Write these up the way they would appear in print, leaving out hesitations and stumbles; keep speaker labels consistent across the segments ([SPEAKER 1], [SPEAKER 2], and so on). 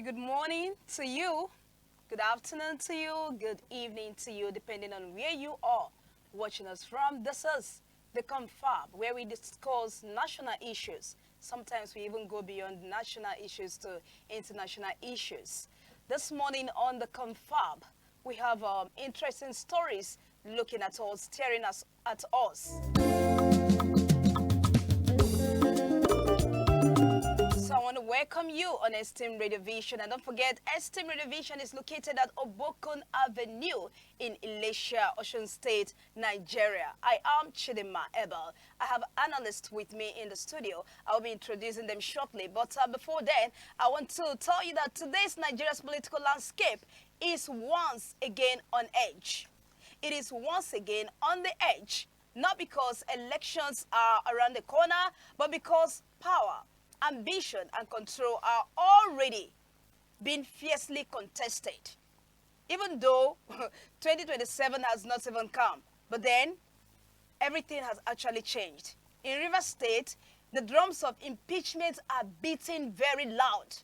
[SPEAKER 1] good morning to you, good afternoon to you, good evening to you, depending on where you are watching us from. This is the Confab, where we discuss national issues. Sometimes we even go beyond national issues to international issues. This morning on the Confab, we have interesting stories looking at us, staring us at us. So I want to welcome you on Esteem Radio Vision. And don't forget, Esteem Radio Vision is located at Obokun Avenue in Ilesha, Osun State, Nigeria. I am Chidima Abel. I have analysts with me in the studio. I'll be introducing them shortly. But before then, I want to tell you that today's Nigeria's political landscape is once again on edge. It is once again on the edge, not because elections are around the corner, but because power, ambition, and control are already being fiercely contested. Even though 2027 has not even come, but then everything has actually changed. In Rivers State, the drums of impeachment are beating very loud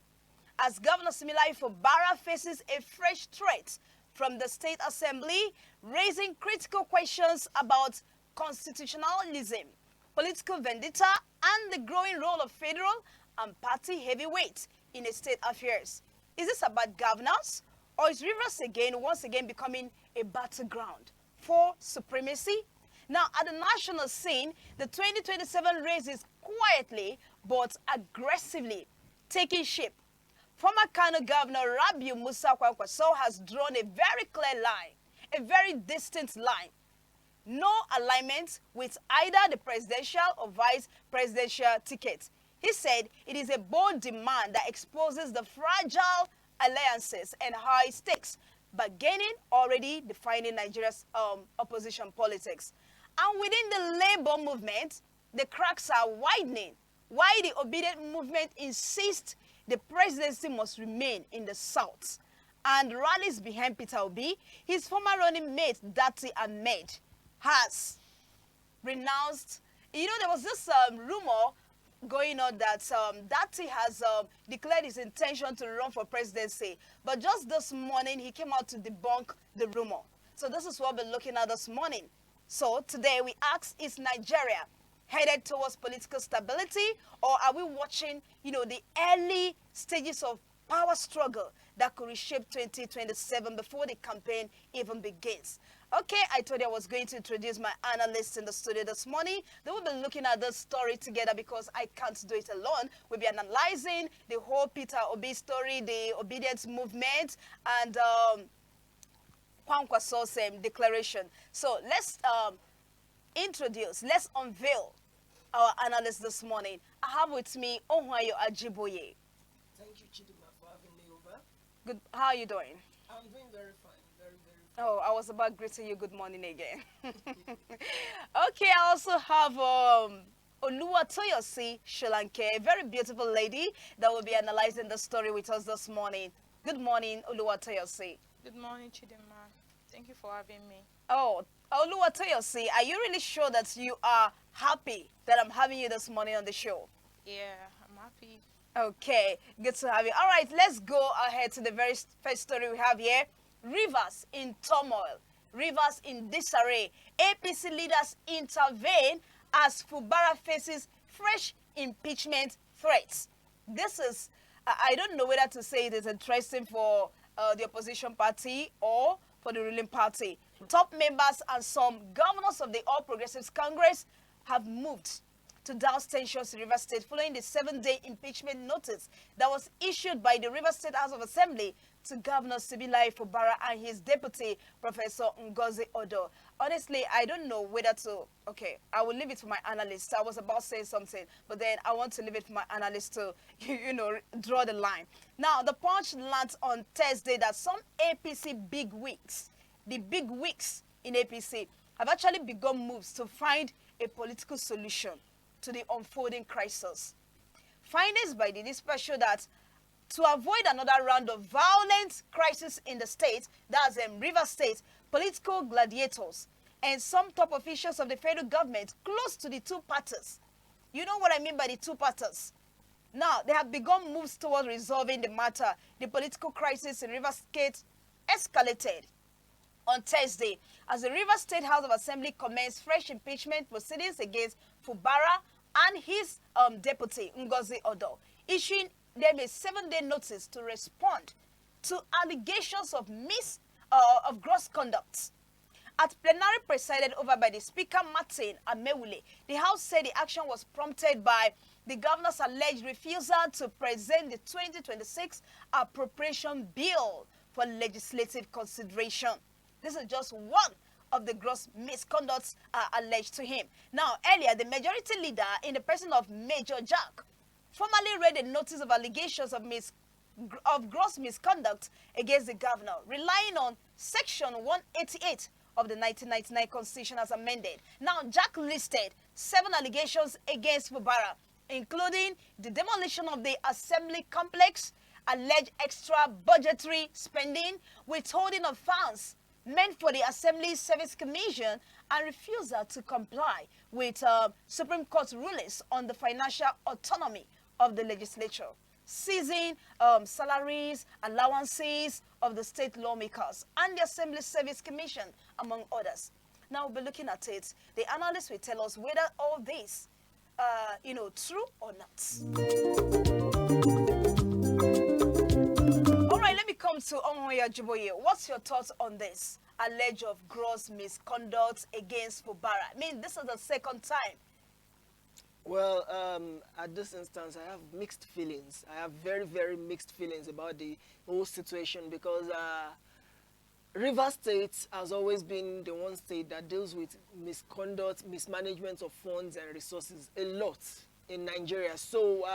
[SPEAKER 1] as Governor Similayo Fubara faces a fresh threat from the State Assembly, raising critical questions about constitutionalism, political vendetta, and the growing role of federal and party heavyweights in state affairs. Is this about governance, or is Rivers once again becoming a battleground for supremacy? Now, at the national scene, the 2027 race is quietly but aggressively taking shape. Former Kano Governor Rabiu Musa Kwankwaso has drawn a very clear line, a very distinct line. No alignment with either the presidential or vice presidential ticket. He said it is a bold demand that exposes the fragile alliances and high stakes, bargaining already defining Nigeria's opposition politics. And within the labor movement, the cracks are widening. Why the obedient movement insists the presidency must remain in the south, and rallies behind Peter Obi, his former running mate Dati Ahmed has renounced. You know, there was this rumor going on that Dati has declared his intention to run for presidency. But just this morning, he came out to debunk the rumor. So this is what we're looking at this morning. So today we ask, is Nigeria headed towards political stability, or are we watching, the early stages of power struggle that could reshape 2027 before the campaign even begins? Okay, I told you I was going to introduce my analysts in the studio this morning. They will be looking at this story together because I can't do it alone. We'll be analyzing the whole Peter Obi story, the obedience movement, and Kwankwaso's declaration. So let's unveil our analyst this morning. I have with me Ohunayo Ajiboye.
[SPEAKER 2] Thank you, Chidima, for having me over.
[SPEAKER 1] Good. How are you doing?
[SPEAKER 2] I'm doing very fine, very fine.
[SPEAKER 1] Oh, I was about greeting you good morning again. Okay, I also have Oluwatoyosi Solanke, a very beautiful lady that will be analyzing the story with us this morning. Good morning, Oluwatoyosi.
[SPEAKER 3] Good morning, Chidima. Thank you for having me.
[SPEAKER 1] Oh, Oluwatoyosi, are you really sure that you are happy that I'm having you this morning on the show?
[SPEAKER 3] Yeah, I'm happy.
[SPEAKER 1] Okay, good to have you. All right, let's go ahead to the very first story we have here. Rivers in turmoil. Rivers in disarray. APC leaders intervene as Fubara faces fresh impeachment threats. This is, I don't know whether to say it is interesting for the opposition party or for the ruling party. Top members and some governors of the All Progressives Congress have moved to douse tensions in Rivers State following the 7-day impeachment notice that was issued by the Rivers State House of Assembly to Governor Similayo Fubara and his deputy, Professor Ngozi Odo. Honestly, I don't know whether to... Okay, I will leave it for my analysts. I was about to say something, but then I want to leave it for my analysts to, draw the line. Now, the Punch learned on Thursday that some APC bigwigs, the bigwigs in APC, have actually begun moves to find a political solution to the unfolding crisis. Findings by the dispatch show that to avoid another round of violent crisis in the state, that's Rivers State, political gladiators and some top officials of the federal government close to the two parties. You know what I mean by the two parties? Now, they have begun moves towards resolving the matter. The political crisis in Rivers State escalated on Thursday as the Rivers State House of Assembly commenced fresh impeachment proceedings against Fubara and his deputy, Ngozi Odo, issuing them a 7-day notice to respond to allegations of gross conduct. At plenary presided over by the Speaker Martin Amewule, the House said the action was prompted by the governor's alleged refusal to present the 2026 appropriation bill for legislative consideration. This is just one of the gross misconducts alleged to him. Now, earlier, the majority leader, in the person of Major Jack, formally read a notice of allegations of gross misconduct against the governor, relying on Section 188 of the 1999 Constitution as amended. Now, Jack listed 7 allegations against Fubara, including the demolition of the assembly complex, alleged extra budgetary spending, withholding of funds meant for the Assembly Service Commission, and refusal to comply with Supreme Court rulings on the financial autonomy of the legislature, seizing salaries, allowances of the state lawmakers and the Assembly Service Commission, among others. Now we'll be looking at it. The analyst will tell us whether all this, true or not. All right, let me come to Ajiboye. What's your thoughts on this alleged of gross misconduct against Fubara? I mean, this is the second time.
[SPEAKER 2] Well, at this instance, I have mixed feelings. I have very, very mixed feelings about the whole situation because Rivers State has always been the one state that deals with misconduct, mismanagement of funds and resources a lot in Nigeria. So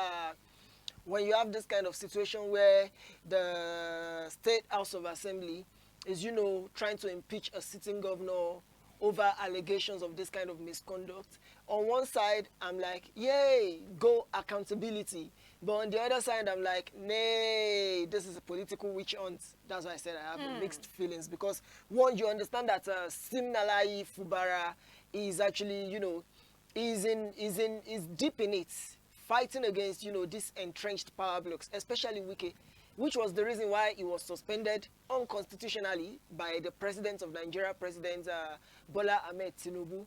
[SPEAKER 2] when you have this kind of situation where the State House of Assembly is, trying to impeach a sitting governor over allegations of this kind of misconduct, on one side, I'm like, yay, go accountability. But on the other side, I'm like, nay, this is a political witch hunt. That's why I said I have mixed feelings. Because, one, you understand that Simnalayi Fubara is actually, is deep in it, fighting against, these entrenched power blocks, especially Wike, which was the reason why he was suspended unconstitutionally by the president of Nigeria, President Bola Ahmed Tinubu.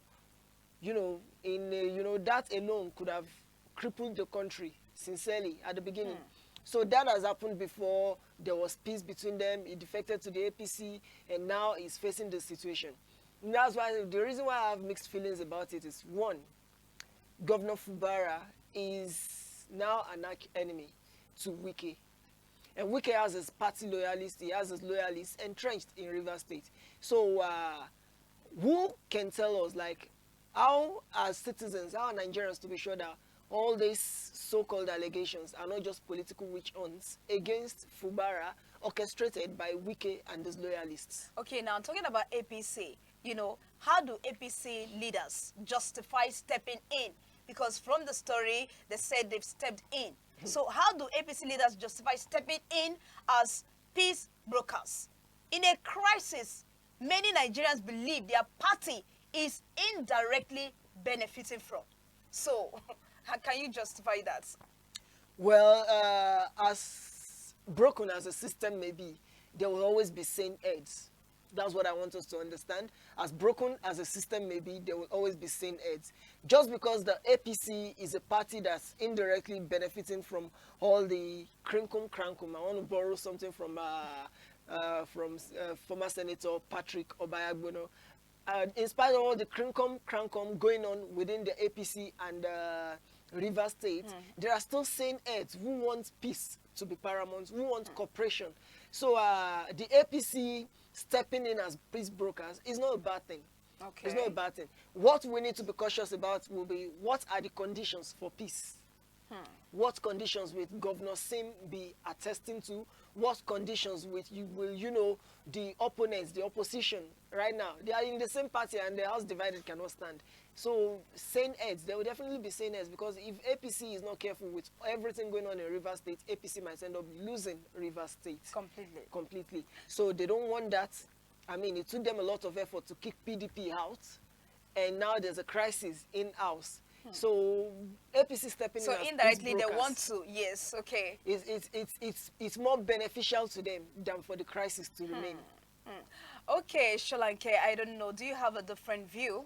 [SPEAKER 2] That alone could have crippled the country, sincerely, at the beginning. So that has happened before. There was peace between them. He defected to the APC, and now he's facing the situation. And that's why the reason why I have mixed feelings about it is, one, Governor Fubara is now an enemy to Wike. And Wike has his party loyalists, he has his loyalists entrenched in Rivers State. So who can tell us, how as citizens, how Nigerians, to be sure that all these so-called allegations are not just political witch hunts against Fubara orchestrated by Wike and his loyalists?
[SPEAKER 1] Okay, now talking about APC, how do APC leaders justify stepping in? Because from the story, they said they've stepped in. So how do APC leaders justify stepping in as peace brokers? In a crisis, many Nigerians believe their party is indirectly benefiting from. So, how can you justify that?
[SPEAKER 2] Well, as broken as a system may be, there will always be sane heads. That's what I want us to understand. As broken as a system may be, there will always be sane heads. Just because the APC is a party that's indirectly benefiting from all the crinkum crankum, I want to borrow something from former Senator Patrick Obayagbono. In spite of all the crinkum crankum going on within the APC and Rivers State, there are still sane heads who want peace to be paramount, who want cooperation. So the APC stepping in as peace brokers is not a bad thing.
[SPEAKER 1] Okay.
[SPEAKER 2] It's not a bad thing. What we need to be cautious about will be, what are the conditions for peace? What conditions will Governor Sim be attesting to? What conditions will the opponents, the opposition right now, they are in the same party and the house divided cannot stand. So sane heads, there will definitely be sane heads, because if APC is not careful with everything going on in Rivers State, APC might end up losing Rivers State. Completely. So they don't want that. I mean, it took them a lot of effort to kick PDP out, and now there's a crisis in-house. So APC stepping
[SPEAKER 1] So
[SPEAKER 2] in as
[SPEAKER 1] indirectly, they
[SPEAKER 2] peace
[SPEAKER 1] want
[SPEAKER 2] brokers
[SPEAKER 1] to. Yes. Okay.
[SPEAKER 2] it's more beneficial to them than for the crisis to remain.
[SPEAKER 1] Okay, Solanke, I don't know. Do you have a different view?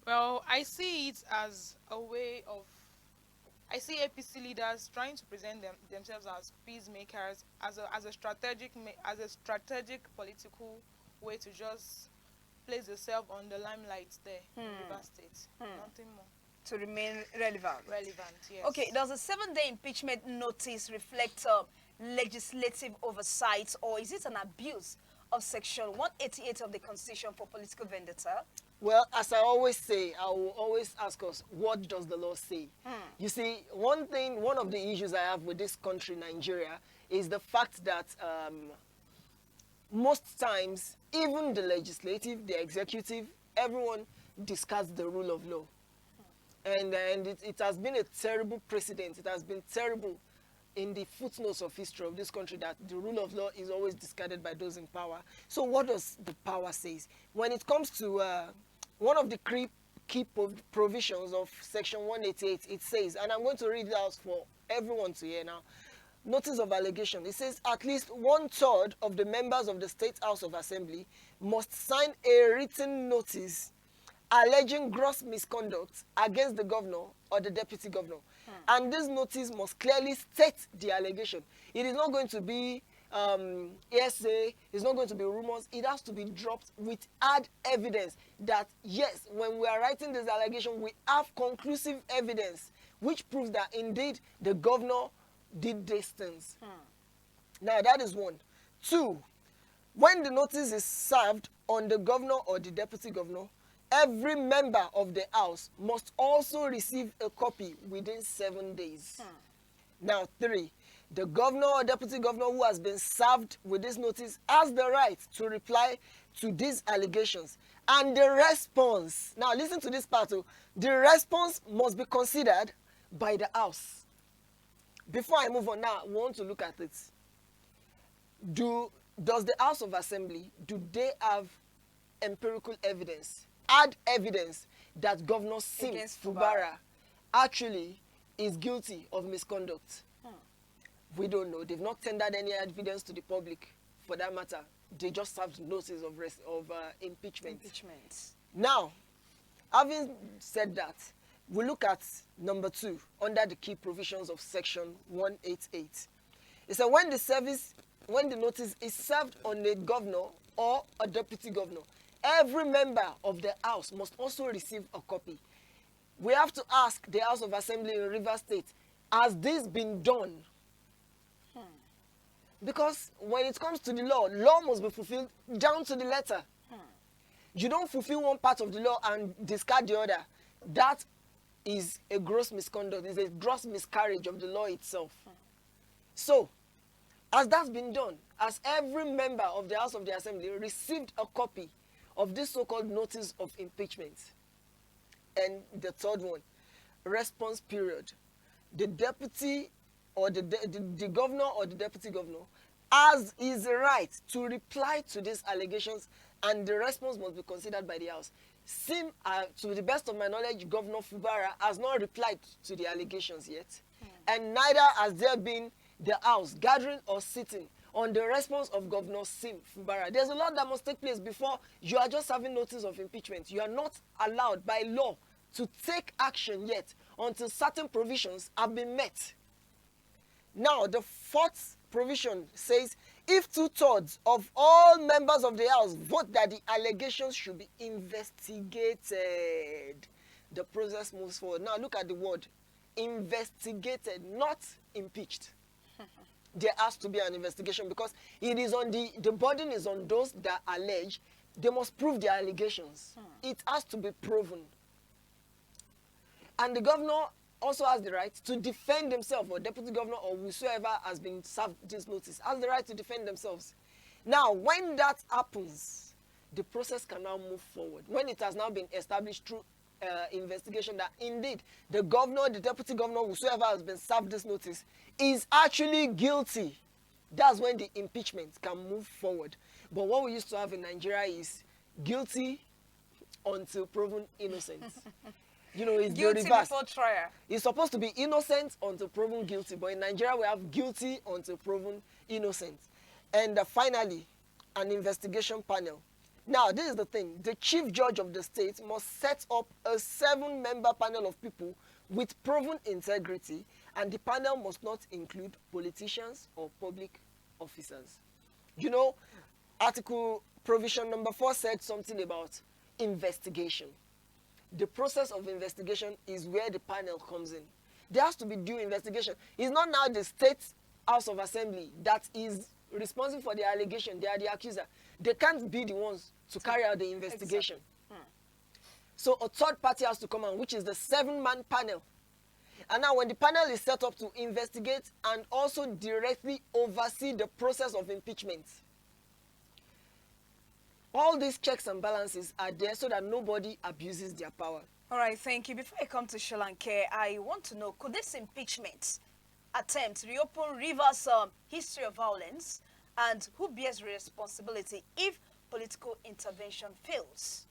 [SPEAKER 3] Well, I see it as a way of. I see APC leaders trying to present themselves as peacemakers, as a strategic political way to just place yourself on the limelight there in Rivers State. Nothing more.
[SPEAKER 1] To remain relevant.
[SPEAKER 3] Relevant, yes.
[SPEAKER 1] Okay, does a 7-day impeachment notice reflect legislative oversight, or is it an abuse of Section 188 of the Constitution for political vendetta?
[SPEAKER 2] Well, as I always say, I will always ask us, what does the law say? You see, one of the issues I have with this country, Nigeria, is the fact that most times, even the legislative, the executive, everyone discards the rule of law. And it has been a terrible precedent. It has been terrible in the footnotes of history of this country that the rule of law is always discarded by those in power. So what does the power say? When it comes to one of the key provisions of Section 188, it says, and I'm going to read it out for everyone to hear now, notice of allegation. It says at least 1/3 of the members of the State House of Assembly must sign a written notice alleging gross misconduct against the governor or the deputy governor. And this notice must clearly state the allegation. It is not going to be hearsay, it's not going to be rumors. It has to be dropped with hard evidence that, yes, when we are writing this allegation, we have conclusive evidence which proves that indeed the governor did these things. Now, that is one. Two, when the notice is served on the governor or the deputy governor, every member of the house must also receive a copy within 7 days. Now, three, the governor or deputy governor who has been served with this notice has the right to reply to these allegations. And the response, now listen to this part, the response must be considered by the house. Before I move on now, I want to look at it. Does the House of Assembly, do they have empirical evidence, hard evidence that Governor Sim Fubara actually is guilty of misconduct? We don't know. They've not tendered any evidence to the public, for that matter. They just served notice of impeachment. Now, having said that, we look at number 2 under the key provisions of Section 188. It said when the notice is served on a governor or a deputy governor, every member of the house must also receive a copy. We have to ask the House of Assembly in Rivers State, has this been done? Because when it comes to the law must be fulfilled down to the letter. You don't fulfill one part of the law and discard the other. That is a gross misconduct. It's a gross miscarriage of the law itself. So, as that's been done, as every member of the House of the Assembly received a copy of this so-called notice of impeachment. And the third one, response period. The deputy or the governor or the deputy governor has his right to reply to these allegations, and the response must be considered by the House. To the best of my knowledge, Governor Fubara has not replied to the allegations yet, and neither has there been the House gathering or sitting on the response of Governor Sim Fubara. There's a lot that must take place before you are just having notice of impeachment. You are not allowed by law to take action yet until certain provisions have been met. Now, the fourth provision says, if 2/3 of all members of the House vote that the allegations should be investigated, the process moves forward. Now, look at the word, investigated, not impeached. There has to be an investigation because it is on the burden is on those that allege. They must prove their allegations. It has to be proven. And the governor also has the right to defend themselves, or deputy governor or whosoever has been served this notice has the right to defend themselves. Now, when that happens, the process can now move forward. When it has now been established through investigation that indeed the governor, the deputy governor, whosoever has been served this notice is actually guilty, that's when the impeachment can move forward. But what we used to have in Nigeria is guilty until proven innocent. You know, it's
[SPEAKER 1] Guilty
[SPEAKER 2] the reverse.
[SPEAKER 1] before trial.
[SPEAKER 2] It's supposed to be innocent until proven guilty, but in Nigeria we have guilty until proven innocent. And finally, an investigation panel. Now, this is the thing. The chief judge of the state must set up a 7-member panel of people with proven integrity, and the panel must not include politicians or public officers. You know, article provision number 4 said something about investigation. The process of investigation is where the panel comes in. There has to be due investigation. It's not now the State House of Assembly that is responsible for the allegation. They are the accuser. They can't be the ones to carry out the investigation.
[SPEAKER 1] Exactly.
[SPEAKER 2] So a third party has to come on, which is the 7-man panel. And now when the panel is set up to investigate and also directly oversee the process of impeachment, all these checks and balances are there so that nobody abuses their power.
[SPEAKER 1] All right, thank you. Before I come to Solanke, I want to know, could this impeachment attempt reopen Rivers' history of violence, and who bears responsibility if political intervention fails?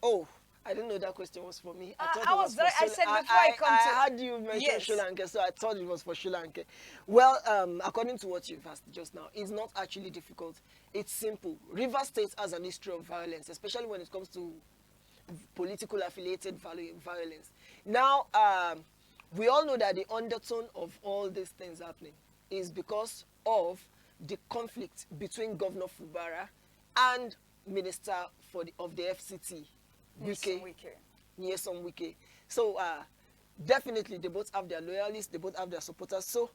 [SPEAKER 2] Oh, I didn't know that question was for me.
[SPEAKER 1] I
[SPEAKER 2] it was for
[SPEAKER 1] I said before I come to...
[SPEAKER 2] I heard you mention
[SPEAKER 1] Yes.
[SPEAKER 2] Solanke, so I thought it was for Solanke. Well, according to what you've asked just now, it's not actually difficult. It's simple. Rivers State has an history of violence, especially when it comes to political affiliated violence. Now, we all know that the undertone of all these things happening is because of the conflict between Governor Fubara and Minister of the FCT, Nyesom Wike. So definitely they both have their loyalists, they both have their supporters. So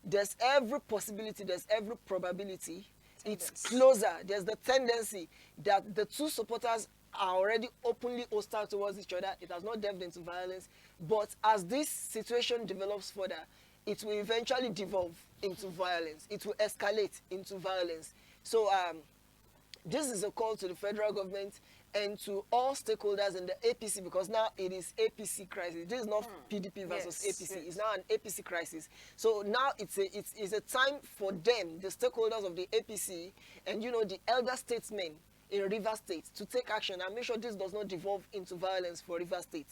[SPEAKER 2] there's every possibility, there's every probability. It's closer. There's the tendency that the two supporters are already openly hostile towards each other. It has not delved into violence. But as this situation develops further, it will eventually devolve into violence. It will escalate into violence. So this is a call to the federal government and to all stakeholders in the APC, because now it is APC crisis. This is not PDP versus APC.
[SPEAKER 1] Yes.
[SPEAKER 2] It's now an APC crisis. So now it's a time for them, the stakeholders of the APC, and you know the elder statesmen in Rivers State, to take action and make sure this does not devolve into violence for Rivers State.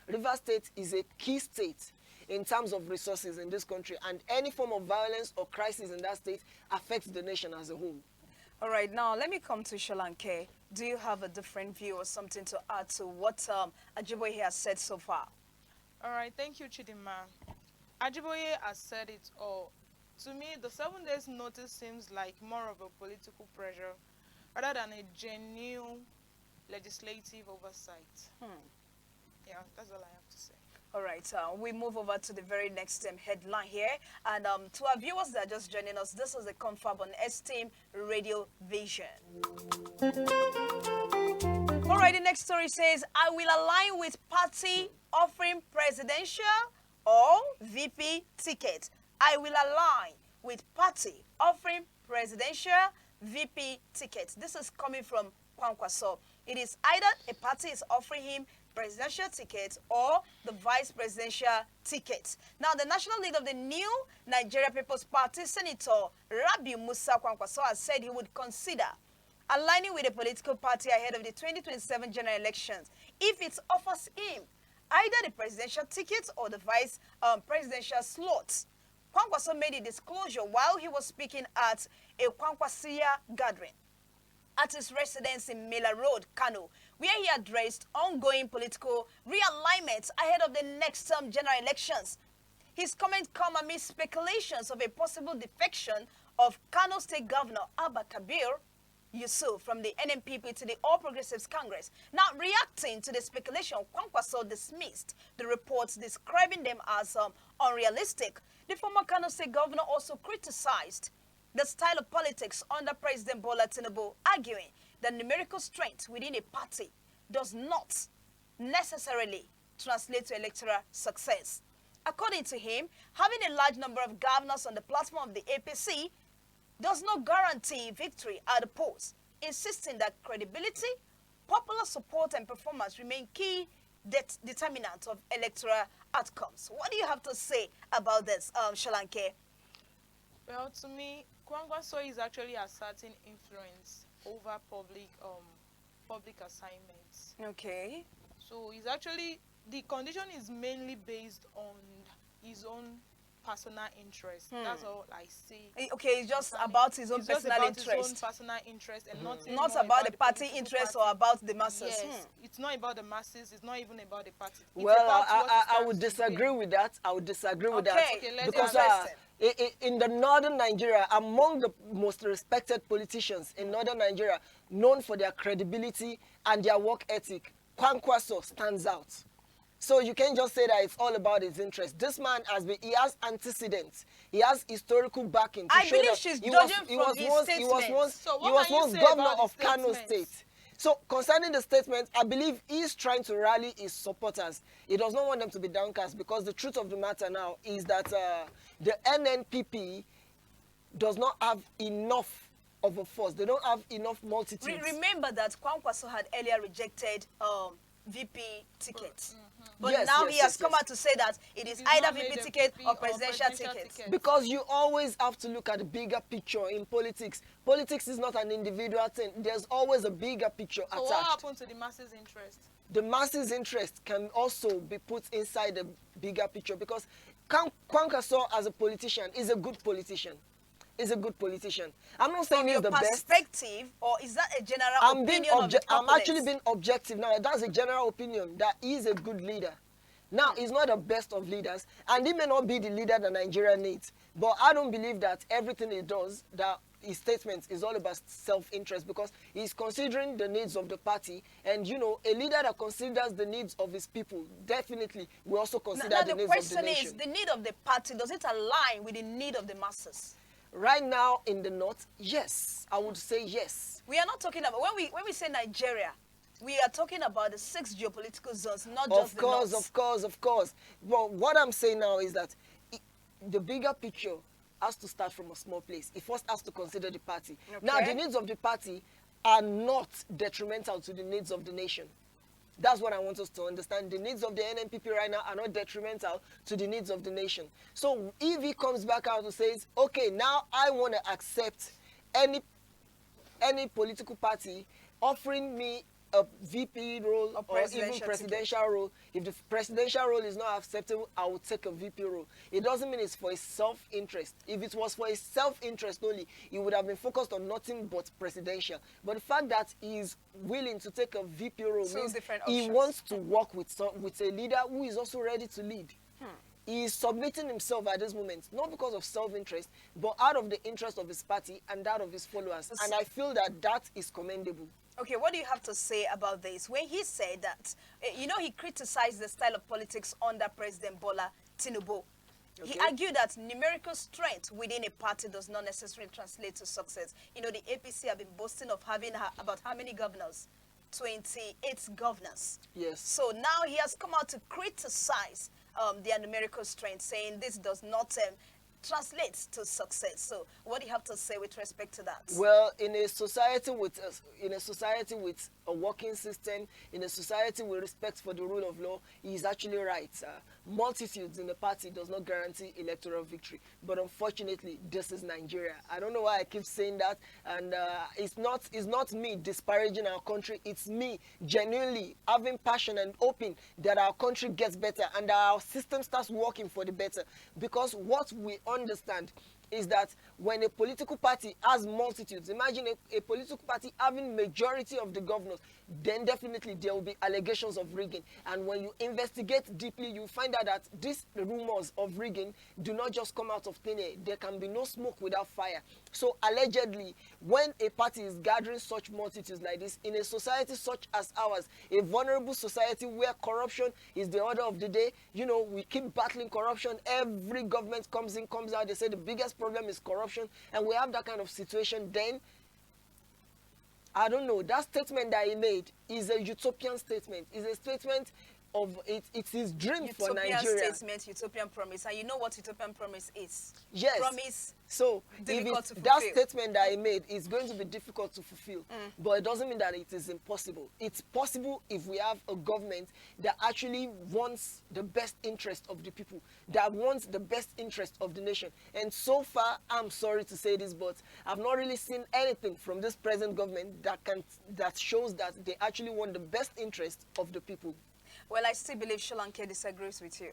[SPEAKER 2] Rivers State is a key state in terms of resources in this country, and any form of violence or crisis in that state affects the nation as a whole.
[SPEAKER 1] All right, now let me come to Solanke. Do you have a different view or something to add to what Ajiboye has said so far?
[SPEAKER 3] All right, thank you, Chidima. Ajiboye has said it all. To me, the 7 days notice seems like more of a political pressure rather than a genuine legislative oversight. Yeah, that's all I have to say.
[SPEAKER 1] All right, we move over to the very next headline here. And to our viewers that are just joining us, this is the Confab on Esteem Radio Vision. All right, the next story says, I will align with party offering presidential or VP ticket. I will align with party offering presidential VP ticket. This is coming from Kwankwaso. It is either a party is offering him presidential ticket or the vice presidential ticket. Now, the national leader of the new Nigeria People's Party, Senator Rabiu Musa Kwankwaso, has said he would consider aligning with a political party ahead of the 2027 general elections if it offers him either the presidential ticket or the vice presidential slot. Kwankwaso made a disclosure while he was speaking at a Kwankwasia gathering at his residence in Mela Road, Kano, where he addressed ongoing political realignment ahead of the next term general elections. His comments come amid speculations of a possible defection of Kano State Governor Abba Kabir Yusuf from the NNPP to the All Progressives Congress. Now, reacting to the speculation, Kwankwaso dismissed the reports describing them as unrealistic. The former Kano State Governor also criticized the style of politics under President Bola Tinubu, arguing that numerical strength within a party does not necessarily translate to electoral success. According to him, having a large number of governors on the platform of the APC does not guarantee victory at the polls, insisting that credibility, popular support, and performance remain key determinants of electoral outcomes. What do you have to say about this, Solanke?
[SPEAKER 3] Well, to me, Kwankwaso is actually asserting influence over public assignments.
[SPEAKER 1] Okay.
[SPEAKER 3] So he's actually, the condition is mainly based on his own personal interest. That's all I see.
[SPEAKER 1] Okay, it's just about his own
[SPEAKER 3] It's just
[SPEAKER 1] personal
[SPEAKER 3] about
[SPEAKER 1] interest.
[SPEAKER 3] his own personal interest and not
[SPEAKER 1] About the party
[SPEAKER 3] political
[SPEAKER 1] interest
[SPEAKER 3] party.
[SPEAKER 1] or about the masses.
[SPEAKER 3] Yes, it's not about the masses. It's not even about the party. It's
[SPEAKER 2] Well,
[SPEAKER 3] about what it
[SPEAKER 2] I would
[SPEAKER 3] stands to
[SPEAKER 2] disagree
[SPEAKER 3] gain.
[SPEAKER 2] with that. I would disagree with that.
[SPEAKER 1] Okay,
[SPEAKER 3] let's
[SPEAKER 2] Because
[SPEAKER 1] have
[SPEAKER 2] in the northern Nigeria, among the most respected politicians in northern Nigeria, known for their credibility and their work ethic, Kwankwaso stands out. So you can't just say that it's all about his interest. This man he has antecedents. He has historical backing to
[SPEAKER 1] I
[SPEAKER 2] show
[SPEAKER 1] believe
[SPEAKER 2] that
[SPEAKER 1] she's
[SPEAKER 2] he
[SPEAKER 1] judging
[SPEAKER 2] was, he
[SPEAKER 1] from
[SPEAKER 2] was
[SPEAKER 1] his
[SPEAKER 2] once, he was
[SPEAKER 1] statements.
[SPEAKER 2] once,
[SPEAKER 3] So
[SPEAKER 2] he
[SPEAKER 3] what
[SPEAKER 2] was
[SPEAKER 3] can you
[SPEAKER 2] once
[SPEAKER 3] say
[SPEAKER 2] governor
[SPEAKER 3] about the
[SPEAKER 2] of Kano
[SPEAKER 3] statements?
[SPEAKER 2] State. So concerning the statement, I believe he's trying to rally his supporters. He does not want them to be downcast, because the truth of the matter now is that the NNPP does not have enough of a force. They don't have enough multitudes.
[SPEAKER 1] Remember that Kwankwaso had earlier rejected VP tickets. But
[SPEAKER 2] Yes,
[SPEAKER 1] now
[SPEAKER 2] yes,
[SPEAKER 1] he has
[SPEAKER 2] yes,
[SPEAKER 1] come
[SPEAKER 2] yes.
[SPEAKER 1] out to say that it is
[SPEAKER 3] He's
[SPEAKER 1] either
[SPEAKER 3] not
[SPEAKER 1] VP
[SPEAKER 3] made a
[SPEAKER 1] ticket
[SPEAKER 3] VP
[SPEAKER 1] or
[SPEAKER 3] or
[SPEAKER 1] presidential
[SPEAKER 3] presidential
[SPEAKER 1] ticket.
[SPEAKER 3] ticket.
[SPEAKER 2] Because you always have to look at the bigger picture in politics. Politics is not an individual thing. There's always a bigger picture
[SPEAKER 3] So what
[SPEAKER 2] attached.
[SPEAKER 3] happened to the masses' interest?
[SPEAKER 2] The masses' interest can also be put inside the bigger picture, because Kwankwaso as a politician is a good politician. Is a good politician. I'm not saying
[SPEAKER 1] From
[SPEAKER 2] he's
[SPEAKER 1] your
[SPEAKER 2] the best.
[SPEAKER 1] perspective, or is that a general
[SPEAKER 2] I'm being
[SPEAKER 1] opinion of the
[SPEAKER 2] I'm actually
[SPEAKER 1] populace?
[SPEAKER 2] being objective now. That's a general opinion that he's a good leader. Now, he's not the best of leaders, and he may not be the leader that Nigeria needs. But I don't believe that everything he does, that his statements is all about self-interest, because he's considering the needs of the party. And, you know, a leader that considers the needs of his people definitely will also consider
[SPEAKER 1] Now
[SPEAKER 2] the
[SPEAKER 1] the
[SPEAKER 2] needs of the
[SPEAKER 1] question is,
[SPEAKER 2] nation.
[SPEAKER 1] the need of the party, does it align with the need of the masses?
[SPEAKER 2] Right now in the north, yes. I would say yes.
[SPEAKER 1] We are not talking about, when we say Nigeria, we are talking about the 6 geopolitical zones, not
[SPEAKER 2] Of
[SPEAKER 1] just the
[SPEAKER 2] course,
[SPEAKER 1] north.
[SPEAKER 2] of course, of course. But what I'm saying now is that the bigger picture has to start from a small place. It first has to consider the party. Now,
[SPEAKER 1] Okay.
[SPEAKER 2] the needs of the party are not detrimental to the needs of the nation. That's what I want us to understand. The needs of the NNPP right now are not detrimental to the needs of the nation. So if he comes back out and says, okay, now I want to accept any political party offering me a VP role or even presidential role. If the presidential role is not acceptable, I will take a VP role. It doesn't mean it's for his self-interest. If it was for his self-interest only, he would have been focused on nothing but presidential. But the fact that he is willing to take a VP role means he wants to work with a leader who is also ready to lead. He is submitting himself at this moment, not because of self-interest, but out of the interest of his party and that of his followers. And I feel that that is commendable.
[SPEAKER 1] Okay, what do you have to say about this? When he said that, you know, he criticized the style of politics under President Bola Tinubu.
[SPEAKER 2] Okay.
[SPEAKER 1] He argued that numerical strength within a party does not necessarily translate to success. You know, the APC have been boasting of having about how many governors? 28 governors.
[SPEAKER 2] Yes.
[SPEAKER 1] So now he has come out to criticize their numerical strength, saying this does not translate to success. So what do you have to say with respect to that?
[SPEAKER 2] Well, in a society with a working system, in a society with respect for the rule of law, he is actually right. Multitudes in the party does not guarantee electoral victory. But unfortunately, this is Nigeria. I don't know why I keep saying that, and it's not me disparaging our country. It's me genuinely having passion and hoping that our country gets better and that our system starts working for the better. Because what we understand is that when a political party has multitudes, imagine a political party having majority of the governors, then definitely there will be allegations of rigging. And when you investigate deeply, you find out that these rumors of rigging do not just come out of thin air. There can be no smoke without fire. So allegedly, when a party is gathering such multitudes like this, in a society such as ours, a vulnerable society where corruption is the order of the day, you know, we keep battling corruption. Every government comes in, comes out, they say the biggest problem is corruption, and we have that kind of situation, then I don't know, that statement that he made is a utopian statement. It's a statement of it. It's his dream for
[SPEAKER 1] Utopian
[SPEAKER 2] Nigeria.
[SPEAKER 1] statement, utopian promise. And you know what utopian promise is?
[SPEAKER 2] Yes.
[SPEAKER 1] Promise.
[SPEAKER 2] So
[SPEAKER 1] Difficult
[SPEAKER 2] if
[SPEAKER 1] to
[SPEAKER 2] that
[SPEAKER 1] fulfill.
[SPEAKER 2] statement that he made is going to be difficult to fulfill, but it doesn't mean that it is impossible. It's possible if we have a government that actually wants the best interest of the people, that wants the best interest of the nation. And so far, I'm sorry to say this, but I've not really seen anything from this present government that shows that they actually want the best interest of the people.
[SPEAKER 1] Well, I still believe Solanke disagrees with you.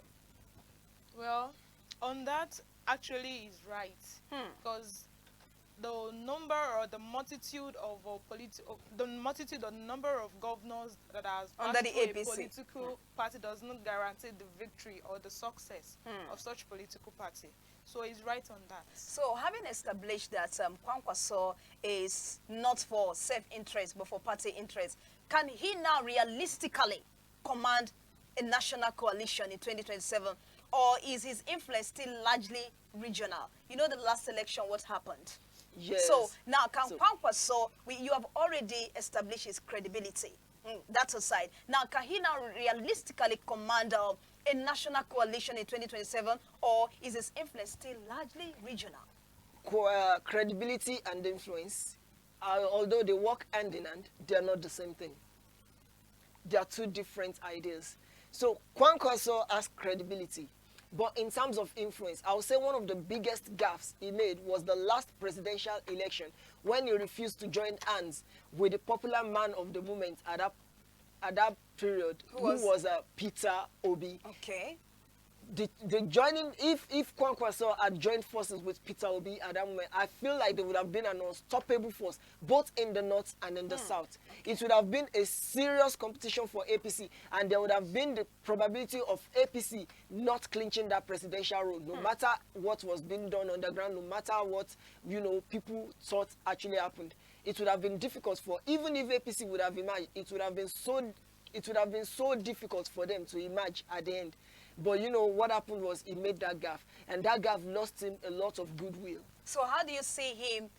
[SPEAKER 3] Well, on that, actually is right. Because the number or the multitude of the number of governors that has
[SPEAKER 1] Under
[SPEAKER 3] passed
[SPEAKER 1] the
[SPEAKER 3] through a
[SPEAKER 1] APC.
[SPEAKER 3] political party does not guarantee the victory or the success of such political party. So he's right on that.
[SPEAKER 1] So, having established that Kwankwaso is not for self-interest but for party interest, can he now realistically command a national coalition in 2027, or is his influence still largely regional? You know, the last election, what happened?
[SPEAKER 2] Yes.
[SPEAKER 1] So now, can Kwankwaso, you have already established his credibility. That aside, now can he now realistically command a national coalition in 2027, or is his influence still largely regional?
[SPEAKER 2] Credibility and influence, although they work hand in hand, they are not the same thing. They are two different ideas. So Kwankwaso has credibility, but in terms of influence, I would say one of the biggest gaffes he made was the last presidential election, when he refused to join hands with the popular man of the moment at that period, who was Peter Obi.
[SPEAKER 1] Okay.
[SPEAKER 2] The joining, if Kwankwaso had joined forces with Peter Obi at that moment, I feel like there would have been an unstoppable force, both in the north and in the south. It would have been a serious competition for APC, and there would have been the probability of APC not clinching that presidential role, no matter what was being done on the ground, no matter what, people thought actually happened. It would have been difficult for, even if APC would have emerged, it would have been so difficult for them to emerge at the end. But what happened was he made that gaffe, and that gaffe lost him a lot of goodwill.
[SPEAKER 1] So how do you see him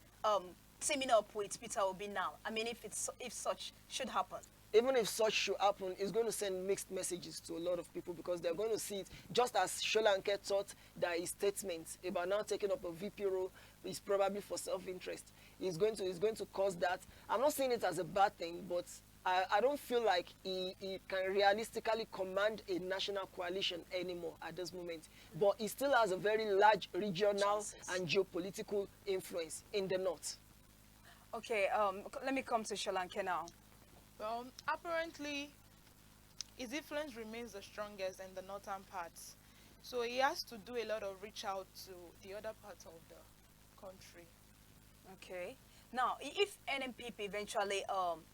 [SPEAKER 1] teaming up with Peter Obi now? I mean, if such should happen.
[SPEAKER 2] Even if such should happen, it's going to send mixed messages to a lot of people, because they're going to see it, just as Solanke thought that his statement about now taking up a VP role is probably for self-interest. It's going to cause that. I'm not saying it as a bad thing, but I don't feel like he can realistically command a national coalition anymore at this moment. But he still has a very large regional and geopolitical influence in the north.
[SPEAKER 1] Okay, let me come to Solanke now.
[SPEAKER 3] Well, apparently, his influence remains the strongest in the northern parts. So he has to do a lot of reach out to the other parts of the country.
[SPEAKER 1] Okay. Now, if NMPP eventually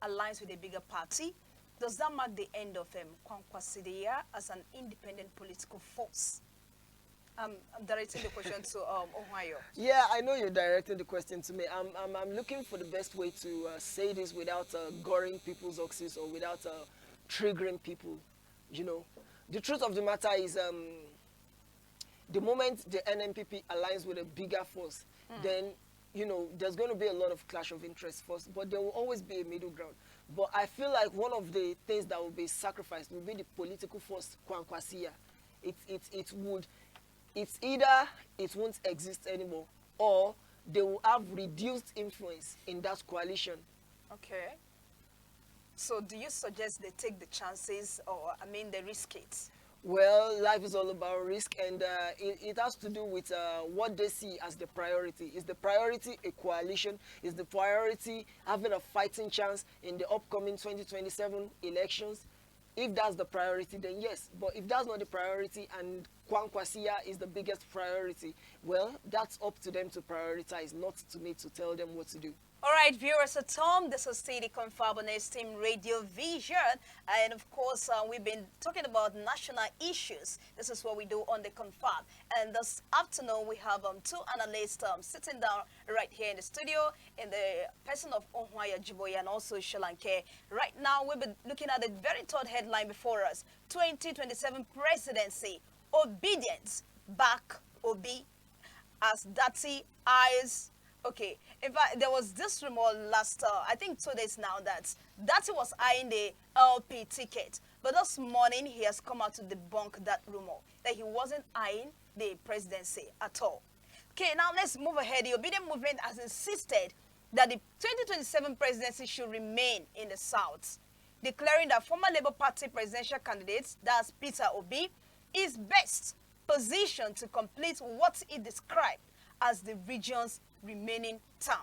[SPEAKER 1] aligns with a bigger party, does that mark the end of Kwankwaso as an independent political force? I'm directing the question to Ohunayo.
[SPEAKER 2] Yeah, I know you're directing the question to me. I'm looking for the best way to say this without goring people's oxys or without triggering people. The truth of the matter is, the moment the NMPP aligns with a bigger force, then there's going to be a lot of clash of interest first, but there will always be a middle ground. But I feel like one of the things that will be sacrificed will be the political force Kwankwaso. It's either it won't exist anymore, or they will have reduced influence in that coalition.
[SPEAKER 1] Okay. So do you suggest they take the chances, or they risk it?
[SPEAKER 2] Well, life is all about risk, and it has to do with what they see as the priority. Is the priority a coalition? Is the priority having a fighting chance in the upcoming 2027 elections? If that's the priority, then yes. But if that's not the priority and Kwankwaso is the biggest priority, well, that's up to them to prioritize, not to me to tell them what to do.
[SPEAKER 1] All right, viewers at home, this is the Confab on Esteem Radio Vision. And of course, we've been talking about national issues. This is what we do on the Confab. And this afternoon, we have two analysts sitting down right here in the studio, in the person of Ohunayo, Ajiboye, and also Solanke. Right now, we've been looking at the very third headline before us, 2027 presidency, obedience, back Obi, as dirty eyes Okay, in fact, there was this rumor last, I think 2 days now, that Dati was eyeing the LP ticket. But this morning, he has come out to debunk that rumor, that he wasn't eyeing the presidency at all. Okay, now let's move ahead. The Obedient Movement has insisted that the 2027 presidency should remain in the South, declaring that former Labour Party presidential candidate, that's Peter Obi, is best positioned to complete what he described as the region's remaining term.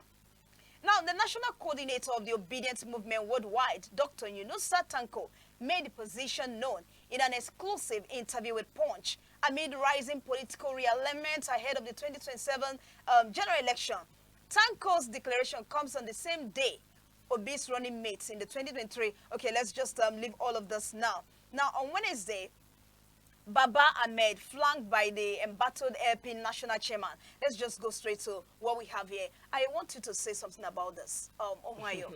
[SPEAKER 1] Now, the national coordinator of the Obedient Movement worldwide, Dr. Yunusa Tanko, made the position known in an exclusive interview with Punch amid rising political realignment ahead of the 2027 general election. Tanko's declaration comes on the same day Obi's running mates in the 2023. Okay, let's just leave all of this now. Now, on Wednesday, Baba Ahmed, flanked by the embattled LP national chairman. Let's just go straight to what we have here. I want you to say something about this, Ohunayo.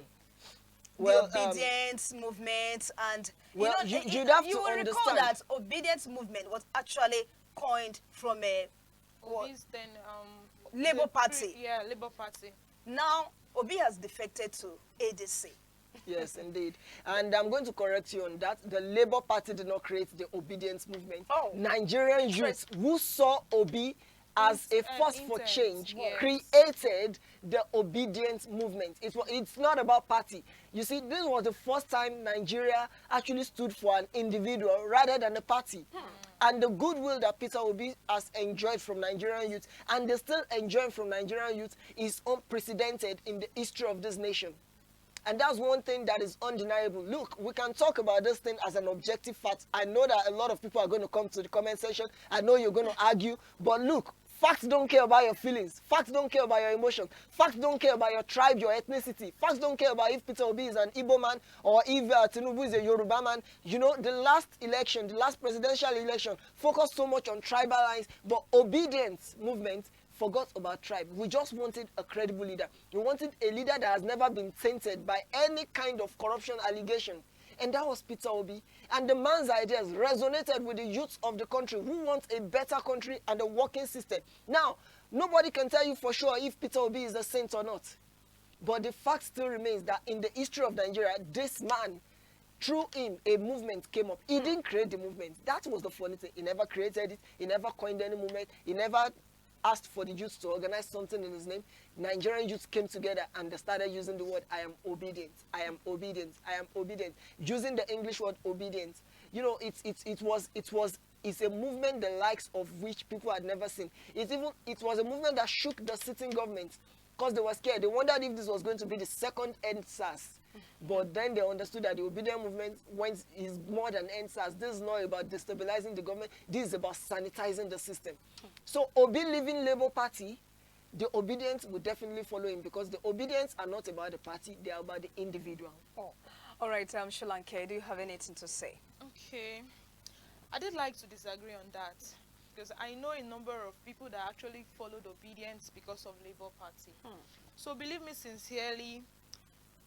[SPEAKER 2] Well,
[SPEAKER 1] the obedience movement, and
[SPEAKER 2] well,
[SPEAKER 1] you
[SPEAKER 2] you'd have
[SPEAKER 1] you
[SPEAKER 2] to
[SPEAKER 1] will recall
[SPEAKER 2] understand
[SPEAKER 1] that obedience movement was actually coined from a
[SPEAKER 3] Obi's then
[SPEAKER 1] Labour Party.
[SPEAKER 3] Yeah, Labour Party.
[SPEAKER 1] Now Obi has defected to ADC.
[SPEAKER 2] Yes, indeed. And I'm going to correct you on that. The Labour Party did not create the obedience movement.
[SPEAKER 1] Oh.
[SPEAKER 2] Nigerian youth who saw Obi as a force for
[SPEAKER 3] Intent,
[SPEAKER 2] change
[SPEAKER 3] yes.
[SPEAKER 2] created the obedience movement. It's not about party. You see, this was the first time Nigeria actually stood for an individual rather than a party. And the goodwill that Peter Obi has enjoyed from Nigerian youth, and they still enjoy from Nigerian youth, is unprecedented in the history of this nation. And that's one thing that is undeniable. Look, we can talk about this thing as an objective fact. I know that a lot of people are going to come to the comment section. I know you're going to argue. But look, facts don't care about your feelings. Facts don't care about your emotions. Facts don't care about your tribe, your ethnicity. Facts don't care about if Peter Obi is an Igbo man or if Tinubu is a Yoruba man. You know, the last election, the last presidential election, focused so much on tribal lines. But obedience movement forgot about tribe. We just wanted a credible leader. We wanted a leader that has never been tainted by any kind of corruption allegation. And that was Peter Obi. And the man's ideas resonated with the youth of the country who want a better country and a working system. Now, nobody can tell you for sure if Peter Obi is a saint or not. But the fact still remains that in the history of Nigeria, this man, through him, a movement came up. He didn't create the movement. That was the funny thing. He never created it. He never coined any movement. He never asked for the youth to organize something in his name. Nigerian youth came together and they started using the word, I am obedient, I am obedient, I am obedient. Using the English word obedient. You know, it's a movement the likes of which people had never seen. It was a movement that shook the sitting government because they were scared. They wondered if this was going to be the second EndSARS. But then they understood that the obedient movement is more than EndSARS. This is not about destabilizing the government. This is about sanitizing the system. So Obi leaving Labour Party, the obedience will definitely follow him because the obedience are not about the party, they are about the individual.
[SPEAKER 1] Oh. All right, Solanke, do you have anything to say?
[SPEAKER 3] Okay. I did like to disagree on that because I know a number of people that actually followed obedience because of Labour Party. So believe me sincerely,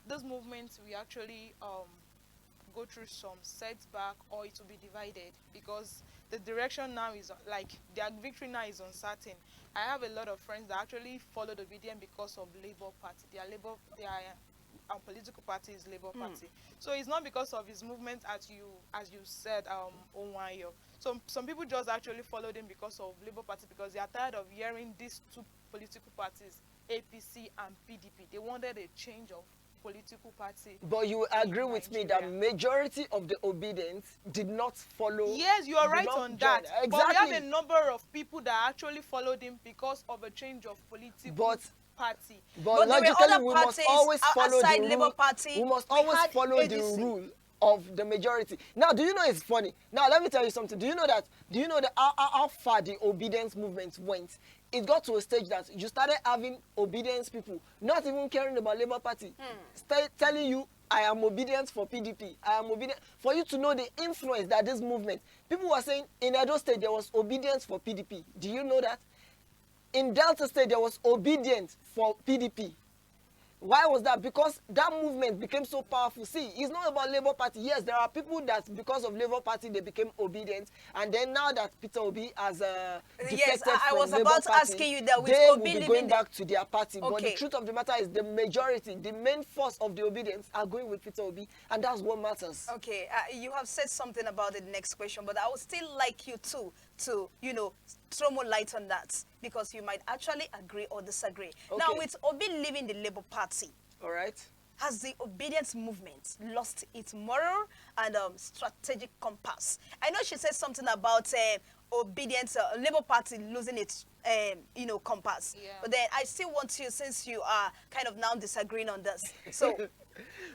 [SPEAKER 3] this movement will actually go through some setback or it will be divided because the direction now is like their victory now is uncertain. I have a lot of friends that actually followed obedience because of Labour Party. Their political party is Labour Party. So it's not because of his movement as you said, Ohunayo. So some people just actually followed him because of Labour Party because they are tired of hearing these two political parties, APC and PDP. They wanted a change of political party.
[SPEAKER 2] But you agree with me that majority of the obedience did not follow.
[SPEAKER 3] Yes, you are right on that.
[SPEAKER 2] Exactly.
[SPEAKER 3] But we have a number of people that actually followed him because of a change of political party.
[SPEAKER 2] But logically, we must always follow the rule.
[SPEAKER 1] Labour Party.
[SPEAKER 2] We must always follow the rule of the majority. Now, do you know it's funny? Now, let me tell you something. Do you know that how far the obedience movement went? It got to a stage that you started having obedience people not even caring about Labour Party, telling you, I am obedient for PDP. I am obedient. For you to know the influence that this movement, people were saying in Edo State there was obedience for PDP. Do you know that? In Delta State there was obedience for PDP. Why was that? Because that movement became so powerful. See, it's not about Labour Party. Yes, there are people that because of Labour Party they became obedient, and then now that Peter Obi has defected
[SPEAKER 1] Yes, I
[SPEAKER 2] from
[SPEAKER 1] was
[SPEAKER 2] Labour
[SPEAKER 1] about
[SPEAKER 2] Party,
[SPEAKER 1] asking you that with
[SPEAKER 2] they
[SPEAKER 1] Obi
[SPEAKER 2] will be
[SPEAKER 1] leaving
[SPEAKER 2] going
[SPEAKER 1] the-
[SPEAKER 2] back to their party. But the
[SPEAKER 1] Okay.
[SPEAKER 2] truth of the matter is the majority, the main force of the obedience are going with Peter Obi, and that's what matters.
[SPEAKER 1] Okay, you have said something about the next question, but I would still like you to throw more light on that, because you might actually agree or disagree. Now,
[SPEAKER 2] Okay.
[SPEAKER 1] with Obi leaving the Labour Party,
[SPEAKER 2] All right.
[SPEAKER 1] has the obedience movement lost its moral and strategic compass? I know she said something about obedience, Labour Party losing its compass.
[SPEAKER 3] Yeah.
[SPEAKER 1] But then I still want you, since you are kind of now disagreeing on this. So,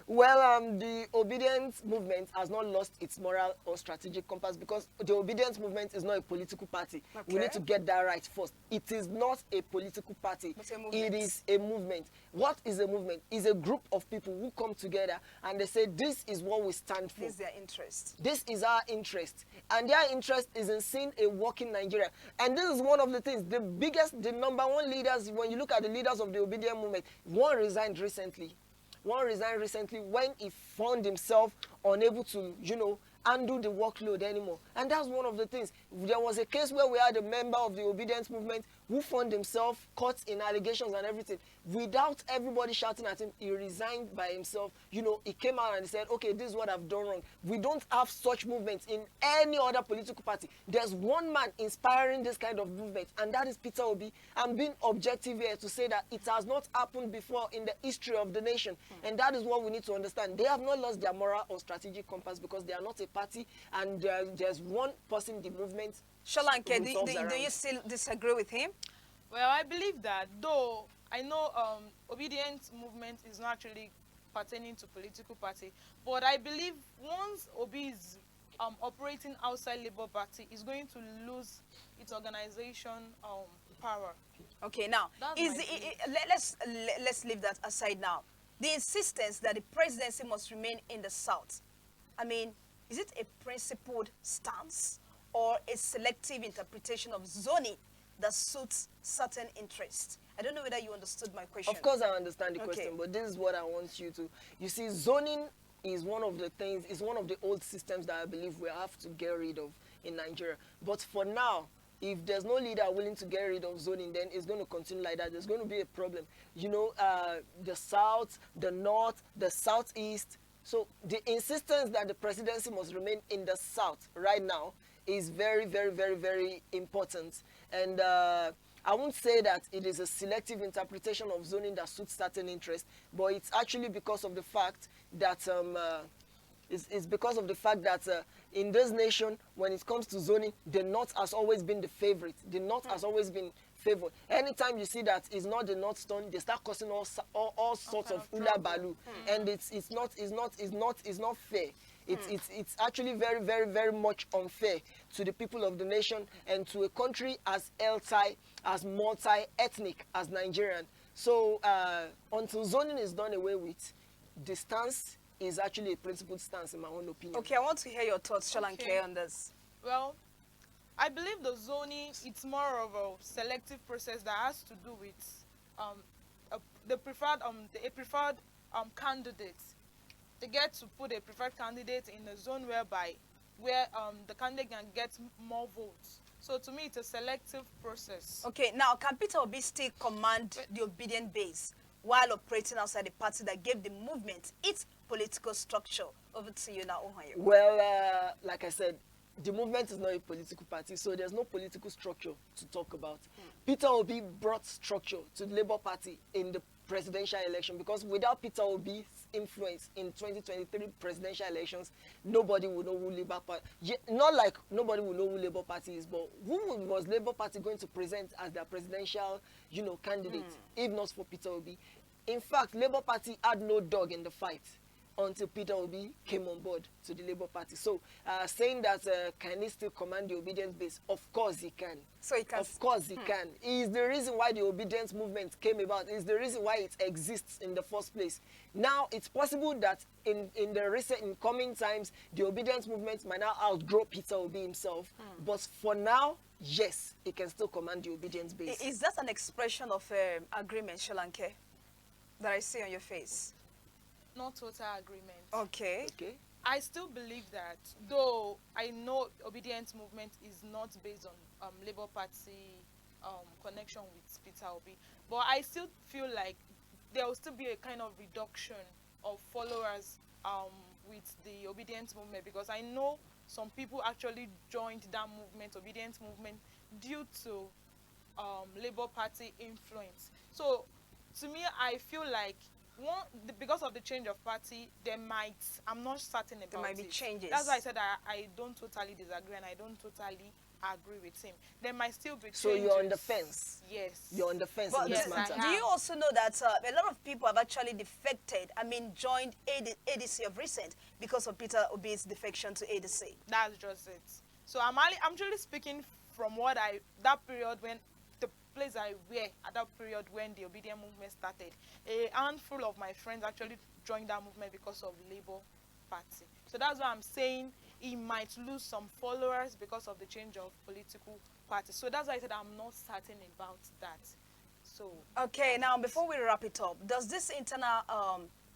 [SPEAKER 2] Well, the obedience movement has not lost its moral or strategic compass, because the obedience movement is not a political party. We
[SPEAKER 1] Okay.
[SPEAKER 2] need to get that right first. It is not a political party.
[SPEAKER 1] It's a movement.
[SPEAKER 2] It is a movement. What is a movement? It's a group of people who come together and they say, this is what we stand for.
[SPEAKER 1] this is their interest.
[SPEAKER 2] This is our interest. And their interest is in seeing a working Nigeria. And this is one of the things, the number one leaders, when you look at the leaders of the obedient movement, one resigned recently. One resigned recently when he found himself unable to, undo the workload anymore. And that's one of the things. There was a case where we had a member of the obedience movement who found himself caught in allegations and everything. Without everybody shouting at him, he resigned by himself. He came out and he said, okay, this is what I've done wrong. We don't have such movements in any other political party. There's one man inspiring this kind of movement, and that is Peter Obi. I'm being objective here to say that it has not happened before in the history of the nation. And that is what we need to understand. They have not lost their moral or strategic compass, because they are not a party, and there's one person in the movement.
[SPEAKER 1] Solanke, do
[SPEAKER 2] revolves
[SPEAKER 1] you
[SPEAKER 2] around.
[SPEAKER 1] still disagree with him?
[SPEAKER 3] Well, I believe that, though I know obedience movement is not actually pertaining to political party, but I believe once Obi is operating outside Labour Party, is going to lose its organization power.
[SPEAKER 1] Okay, now
[SPEAKER 3] That's
[SPEAKER 1] is
[SPEAKER 3] my
[SPEAKER 1] the,
[SPEAKER 3] belief.
[SPEAKER 1] let's leave that aside now. The insistence that the presidency must remain in the south. I mean, is it a principled stance or a selective interpretation of zoning that suits certain interests? I don't know whether you understood my question.
[SPEAKER 2] Of course I understand the
[SPEAKER 1] Okay.
[SPEAKER 2] question, but this is what I want you to. You see, zoning is one of the things, is one of the old systems that I believe we have to get rid of in Nigeria. But for now, if there's no leader willing to get rid of zoning, then it's going to continue like that. There's going to be a problem. The south, the north, the southeast. So the insistence that the presidency must remain in the south right now is very, very, very, very important. And I won't say that it is a selective interpretation of zoning that suits certain interests, but it's actually because of the fact that it's because of the fact that in this nation, when it comes to zoning, the north has always been the favorite. The north has always been favored. Anytime you see that it's not the north stone, they start causing all sorts of ula balu, and it's not fair. It's actually very, very, very much unfair to the people of the nation and to a country as multi-ethnic as Nigerian. So until zoning is done away with, the stance is actually a principled stance, in my own opinion.
[SPEAKER 1] Okay, I want to hear your thoughts, Solanke,
[SPEAKER 3] Okay.
[SPEAKER 1] on this.
[SPEAKER 3] Well, I believe the zoning, it's more of a selective process that has to do with a preferred candidate. They get to put a preferred candidate in a zone where the candidate can get more votes. So to me, it's a selective process.
[SPEAKER 1] Okay, now can Peter Obi still command the obedient base while operating outside the party that gave the movement its political structure? Over to you now, Ohunayo.
[SPEAKER 2] Well, like I said, the movement is not a political party, so there's no political structure to talk about. Peter Obi brought structure to the Labour Party in the presidential election, because without Peter Obi's influence in 2023 presidential elections, nobody would know who Labour Party. Not like nobody will know who Labour Party is, but who was Labour Party going to present as their presidential, candidate, if not for Peter Obi? In fact, Labour Party had no dog in the fight until Peter Obi came on board to the Labour Party. So saying that can he still command the obedience base? Of course he can.
[SPEAKER 1] So he can.
[SPEAKER 2] Of course he can. He is the reason why the obedience movement came about. He is the reason why it exists in the first place. Now, it's possible that in coming times, the obedience movement might now outgrow Peter Obi himself. But for now, yes, he can still command the obedience base.
[SPEAKER 1] Is that an expression of agreement, Solanke? that I see on your face.
[SPEAKER 3] Not total agreement.
[SPEAKER 1] Okay.
[SPEAKER 2] Okay.
[SPEAKER 3] I still believe that, though I know obedience movement is not based on Labour Party connection with Peter Obi, but I still feel like there will still be a kind of reduction of followers with the obedience movement, because I know some people actually joined that movement, obedience movement, due to Labour Party influence. So to me, I feel like because of the change of party, there might, I'm not certain about it.
[SPEAKER 1] There might be changes.
[SPEAKER 3] That's why I said I don't totally disagree and I don't totally agree with him. There might still be changes.
[SPEAKER 2] So you're on the fence.
[SPEAKER 3] Yes.
[SPEAKER 2] You're on the fence
[SPEAKER 1] But
[SPEAKER 2] in this
[SPEAKER 3] yes,
[SPEAKER 2] matter.
[SPEAKER 1] do you also know that a lot of people have actually defected, joined ADC of recent because of Peter Obi's defection to ADC?
[SPEAKER 3] That's just it. So I'm truly speaking from that period when the place I were at that period when the obedient movement started. A handful of my friends actually joined that movement because of Labour Party. So that's why I'm saying he might lose some followers because of the change of political party. So that's why I said I'm not certain about that. So
[SPEAKER 1] Okay, now before we wrap it up, does this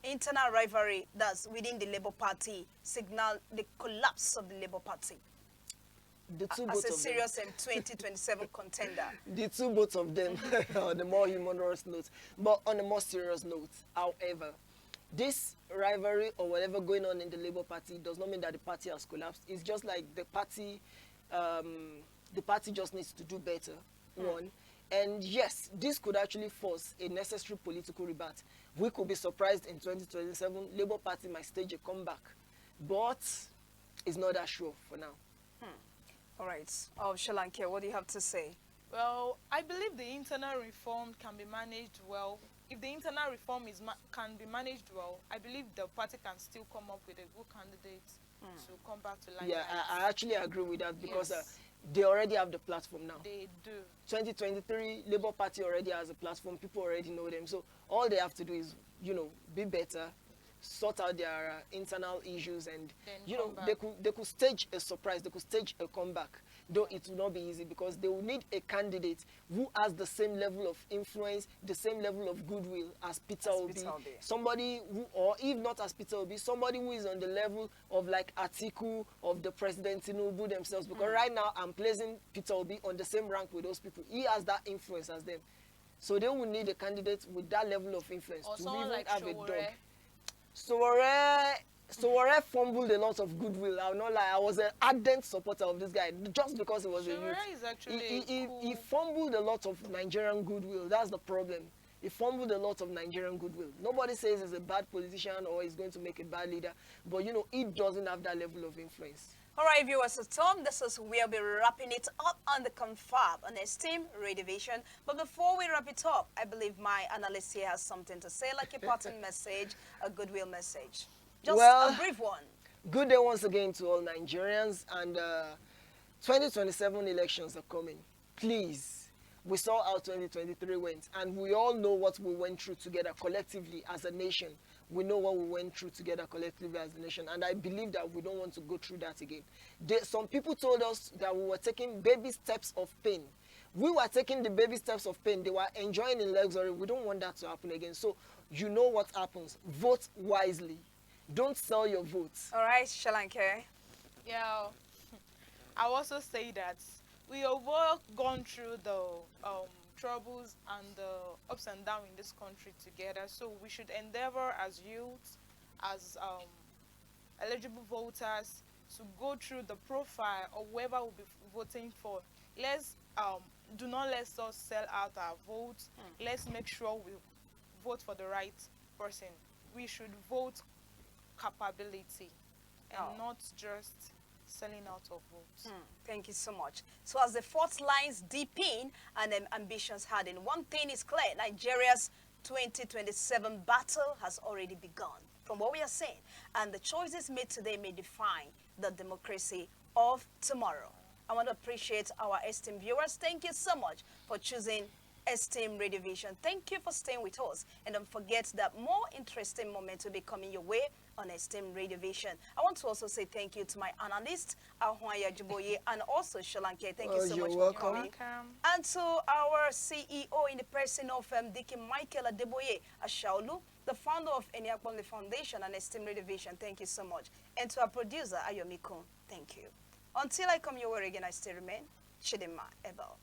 [SPEAKER 1] internal rivalry that's within the Labour Party signal the collapse of the Labour Party
[SPEAKER 2] The two
[SPEAKER 1] as
[SPEAKER 2] both
[SPEAKER 1] a
[SPEAKER 2] of them.
[SPEAKER 1] serious 2027 contender?
[SPEAKER 2] The two both of them on the more humorous note. But on a more serious note, however, this rivalry or whatever going on in the Labour Party does not mean that the party has collapsed. It's just like the party just needs to do better, one. And yes, this could actually force a necessary political rebirth. We could be surprised in 2027, Labour Party might stage a comeback. But it's not that sure for now.
[SPEAKER 1] All right. Solanke, what do you have to say?
[SPEAKER 3] well, I believe the internal reform can be managed well. If the internal reform can be managed well, I believe the party can still come up with a good candidate to come back to limelight.
[SPEAKER 2] Yeah, I actually agree with that because
[SPEAKER 3] Yes.
[SPEAKER 2] they already have the platform now.
[SPEAKER 3] They do.
[SPEAKER 2] 2023, Labour Party already has a platform. People already know them. So all they have to do is, be better, sort out their internal issues, and
[SPEAKER 3] Then come back.
[SPEAKER 2] they could stage a surprise. They could stage a comeback. Though it will not be easy because they will need a candidate who has the same level of influence, the same level of goodwill as Peter Obi. Somebody who, or if not as Peter Obi, somebody who is on the level of like Atiku, of the President Tinubu themselves. Because right now I'm placing Peter Obi on the same rank with those people. He has that influence as them. So they will need a candidate with that level of influence
[SPEAKER 3] Or
[SPEAKER 2] to
[SPEAKER 3] someone
[SPEAKER 2] even
[SPEAKER 3] like
[SPEAKER 2] have a
[SPEAKER 3] Showore.
[SPEAKER 2] dog. Sowore fumbled a lot of goodwill. I'll not lie. I was an ardent supporter of this guy just because he was a
[SPEAKER 3] Showore
[SPEAKER 2] youth.
[SPEAKER 3] is actually
[SPEAKER 2] He
[SPEAKER 3] cool.
[SPEAKER 2] fumbled a lot of Nigerian goodwill. That's the problem. He fumbled a lot of Nigerian goodwill. Nobody says he's a bad politician or he's going to make a bad leader, but he doesn't have that level of influence.
[SPEAKER 1] All right, viewers at home, this is we'll be wrapping it up on the Confab on Esteem Radio Vision. But before we wrap it up, I believe my analyst here has something to say, like a parting message, a goodwill message. Just
[SPEAKER 2] Well,
[SPEAKER 1] a brief one.
[SPEAKER 2] Good day once again to all Nigerians, and 2027 elections are coming. Please, we saw how 2023 went, and we all know what we went through together collectively as a nation. We know what we went through together collectively as a nation, and I believe that we don't want to go through that again. Some people told us that we were taking baby steps of pain. We were taking the baby steps of pain. They were enjoying in luxury. We don't want that to happen again. So you know what happens. Vote wisely. Don't sell your votes.
[SPEAKER 1] All right, Solanke.
[SPEAKER 3] Yeah, I also say that we have all gone through the troubles and the ups and downs in this country together. So we should endeavor as youths, as eligible voters, to go through the profile of whoever we'll be voting for. Let's do not let us sell out our votes. Let's make sure we vote for the right person. We should vote capability and not just selling out of votes.
[SPEAKER 1] Thank you so much. So as the fourth lines deepen and ambitions harden, one thing is clear: Nigeria's 2027 battle has already begun, from what we are saying, and the choices made today may define the democracy of tomorrow. I want to appreciate our esteemed viewers. Thank you so much for choosing Esteem Radio Vision. Thank you for staying with us. And don't forget that more interesting moments will be coming your way on Esteem Radio Vision. I want to also say thank you to my analyst, Ohunayo, Ajiboye, and also Solanke. Thank you so much for coming. And to our CEO in the person of Dickie Michael Adeboye Ashaolu, the founder of Eniakbonle Foundation and Esteem Radio Vision. Thank you so much. And to our producer, Ayomiko. Thank you. Until I come your way again, I still remain Chidima Abel.